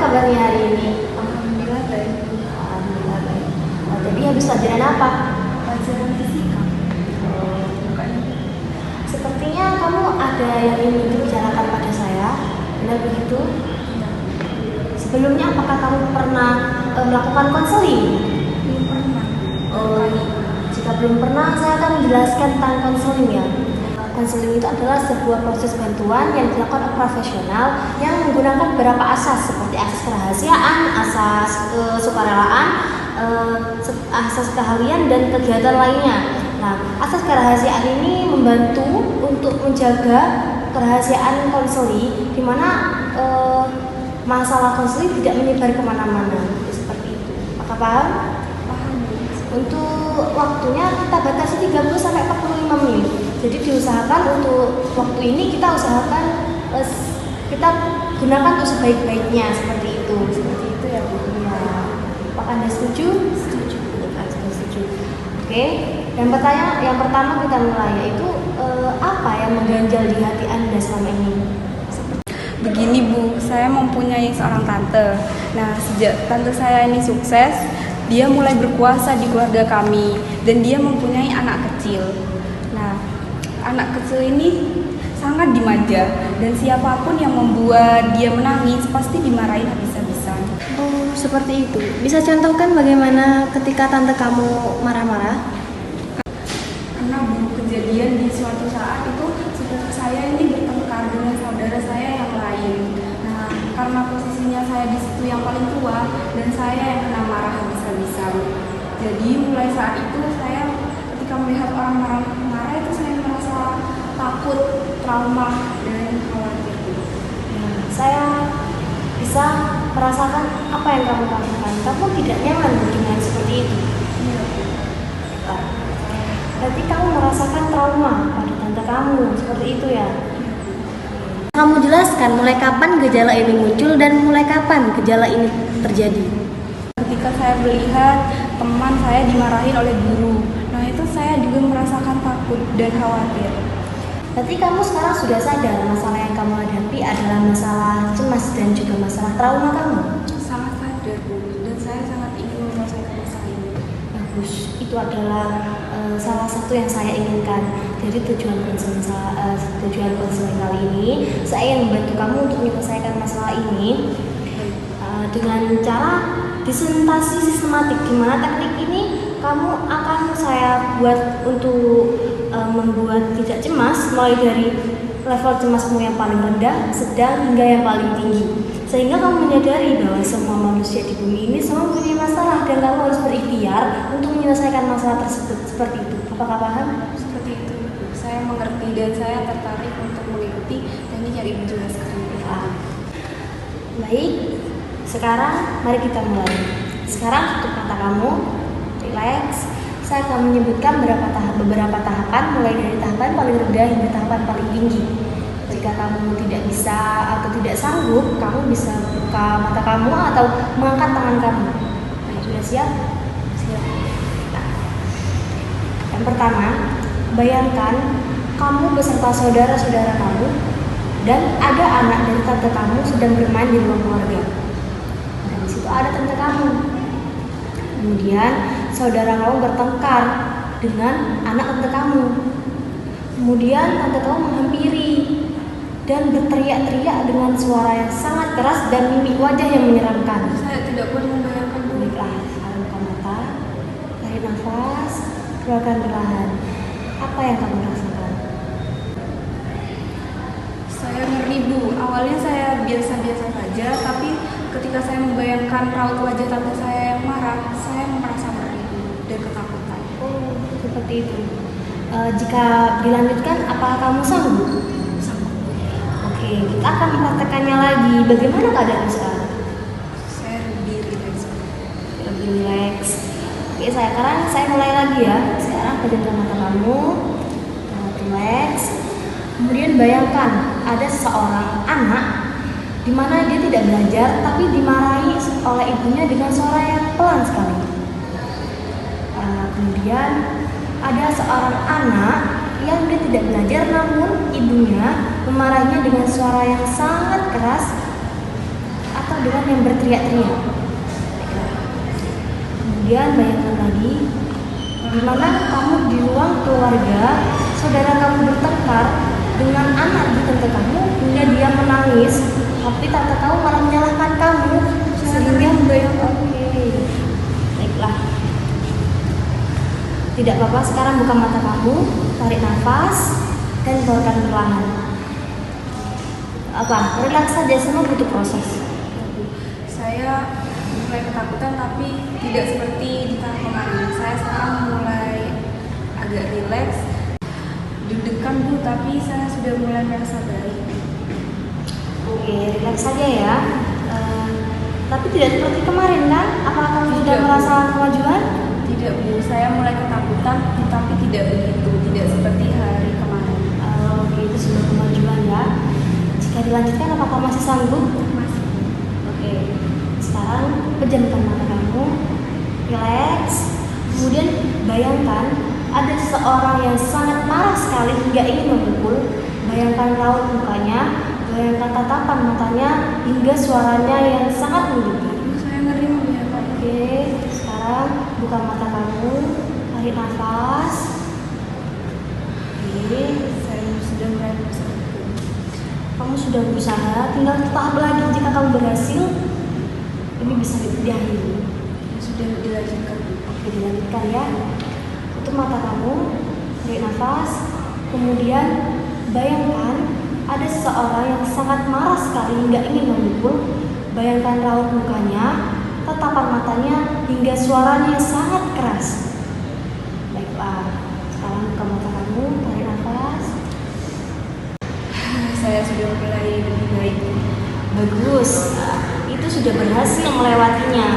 kabarnya hari ini? Alhamdulillah baik. Alhamdulillah baik. Jadi habis pelajaran apa? Pelajaran fisika. Bukan. Sepertinya kamu ada yang ingin dibicarakan pada saya. Benar begitu? Ya. Sebelumnya apakah kamu pernah melakukan konseling? Belum pernah. Jika belum pernah, saya akan menjelaskan tentang konseling ya. Konseling itu adalah sebuah proses bantuan yang dilakukan oleh profesional yang menggunakan beberapa asas seperti asas kerahasiaan, asas kesukarelaan, asas keahlian dan kegiatan lainnya. Nah, asas kerahasiaan ini membantu untuk menjaga kerahasiaan konseling, di mana masalah konseling tidak menyebar kemana-mana. Seperti itu. Apakah paham? Paham. Untuk waktunya kita batasi 30-45 menit. Jadi diusahakan untuk waktu ini kita usahakan kita gunakan untuk sebaik-baiknya seperti itu. Seperti itu ya Bu. Ya. Apakah Anda setuju? Setuju. Setuju. Oke. Yang pertama kita mulai yaitu apa yang mengganjal di hati Anda selama ini? Begini Bu, saya mempunyai seorang tante. Nah, sejak tante saya ini sukses, dia mulai berkuasa di keluarga kami dan dia mempunyai anak kecil. Nah, anak kecil ini sangat dimanja dan siapapun yang membuat dia menangis pasti dimarahin habis-habisan. Oh, seperti itu. Bisa contohkan bagaimana ketika tante kamu marah-marah? Karena Bu, kejadian di suatu saat itu saudara saya ini bertengkar dengan saudara saya yang lain. Nah, karena posisinya saya di situ yang paling tua dan saya yang kena marah habis-habisan. Jadi mulai saat itu saya ketika melihat orang marah itu saya merasa takut, trauma, dan khawatir. Nah, saya bisa merasakan apa yang kamu rasakan. Kamu tidak nyaman dengan seperti itu. Iya. Berarti kamu merasakan trauma pada tante kamu seperti itu ya. Kamu jelaskan mulai kapan gejala ini muncul dan mulai kapan gejala ini terjadi. Ketika saya melihat teman saya dimarahin oleh guru, nah itu saya juga merasakan takut dan khawatir. Berarti kamu sekarang sudah sadar masalah yang kamu hadapi adalah masalah cemas dan juga masalah trauma kamu. Sangat sadar Bu, dan saya sangat ingin menyelesaikan masalah ini. Bagus, itu adalah salah satu yang saya inginkan. Jadi tujuan konseling kali ini, saya ingin membantu kamu untuk menyelesaikan masalah ini dengan cara disentasi sistematik. Di mana teknik ini kamu akan saya buat untuk membuat tidak cemas, mulai dari level cemasmu yang paling rendah, sedang hingga yang paling tinggi. Sehingga kamu menyadari bahwa semua manusia di bumi ini semua mempunyai masalah dan kamu harus berikhtiar untuk menyelesaikan masalah tersebut. Seperti itu. Apakah paham? Seperti itu, saya mengerti dan saya tertarik untuk mengikuti teknik yang Ibu jelaskan. Baik, sekarang mari kita mulai. Sekarang tutup mata kamu, relax. Saya akan menyebutkan beberapa tahapan, mulai dari tahapan paling rendah hingga tahapan paling tinggi. Jika kamu tidak bisa atau tidak sanggup, kamu bisa buka mata kamu atau mengangkat tangan kamu. Nah, sudah siap? Siap. Nah, yang pertama, bayangkan kamu beserta saudara-saudara kamu dan ada anak dari tante kamu sedang bermain di ruang keluarga. Dan di situ ada tante kamu. Kemudian saudara kamu bertengkar dengan anak tante kamu. Kemudian tante kamu menghampiri dan berteriak-teriak dengan suara yang sangat keras dan mimik wajah yang menyeramkan. Saya tidak boleh membayangkan Bu. Baiklah, sekarang buka mata, tarik nafas, keluarkan perlahan. Apa yang kamu rasakan? Saya ngeri Bu, awalnya saya biasa-biasa saja, tapi ketika saya membayangkan raut wajah tante saya yang marah, saya merasa ngeri dan ketakutan. Oh, seperti itu. Jika dilanjutkan, apakah kamu sanggup? Oke, kita akan mempraktekannya lagi. Bagaimana keadaanmu sekarang? Saya lebih rileks. Lebih rileks. Oke, sekarang saya mulai lagi ya. Sekarang pejamkan mata kamu, rileks. Kemudian bayangkan ada seorang anak di mana dia tidak belajar tapi dimarahi oleh ibunya dengan suara yang pelan sekali. Kemudian ada seorang anak yang dia tidak belajar namun ibunya memarahinya dengan suara yang sangat keras. Atau dengan yang berteriak-teriak. Kemudian bayangkan lagi di mana kamu di ruang keluarga, saudara kamu bertengkar dengan anak di tante kamu hingga dia menangis, tapi tante kamu malah menyalahkan kamu sehingga baiklah. Tidak apa-apa, sekarang buka mata kamu, tarik nafas dan keluarkan perlahan. Relax saja, semua butuh proses. Saya mulai ketakutan tapi tidak seperti di tahap kemarin. Saya sekarang mulai agak rileks, deg-degan Bu, tapi saya sudah mulai merasa baik. Oke, relax saja ya. Tapi tidak seperti kemarin kan? Apakah kamu sudah merasa kemajuan? Tidak Bu, saya mulai ketakutan tapi tidak begitu, tidak seperti hari kemarin. Oke, itu sudah kemajuan ya. Jika dilanjutkan, apakah masih sanggup? Masih. Oke, sekarang pejamkan mata kamu, relax. Kemudian bayangkan ada seseorang yang sangat marah sekali hingga ingin memukul. Bayangkan raut mukanya, bayangkan tatapan matanya, hingga suaranya yang sangat menggigit. Saya ngeri ya Pak. Oke, sekarang buka mata kamu, tarik nafas. Oke, Saya sudah mulai merasa baik. kamu sudah berusaha, tinggal tahap lagi. Jika kamu berhasil, ini bisa diakhiri. Sudah dilanjutkan. Oke, dilanjutkan ya. Tutup mata kamu, tarik nafas. Kemudian bayangkan ada seseorang yang sangat marah sekali hingga ingin memukul. Bayangkan raut mukanya, tatapan matanya, hingga suaranya yang sangat keras. Baiklah, sekarang buka mata kamu, tarik nafas. Saya sudah mulai lebih baik. Bagus, itu sudah berhasil melewatinya.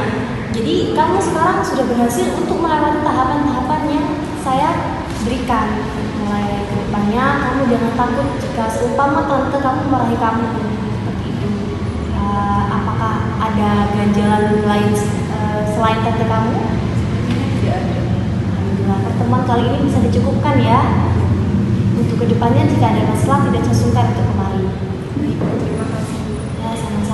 Jadi kamu sekarang sudah berhasil untuk melewati tahapan-tahapan yang saya berikan. Mulai ke depannya kamu jangan takut jika seumpama tante kamu marahi kamu seperti itu. Apakah ada ganjalan lain selain tante kamu? Tidak ada. Alhamdulillah, pertemuan kali ini bisa dicukupkan ya. Untuk kedepannya jika ada masalah tidak sesungkan untuk kemari. Baik, terima kasih. Ya, sama-sama.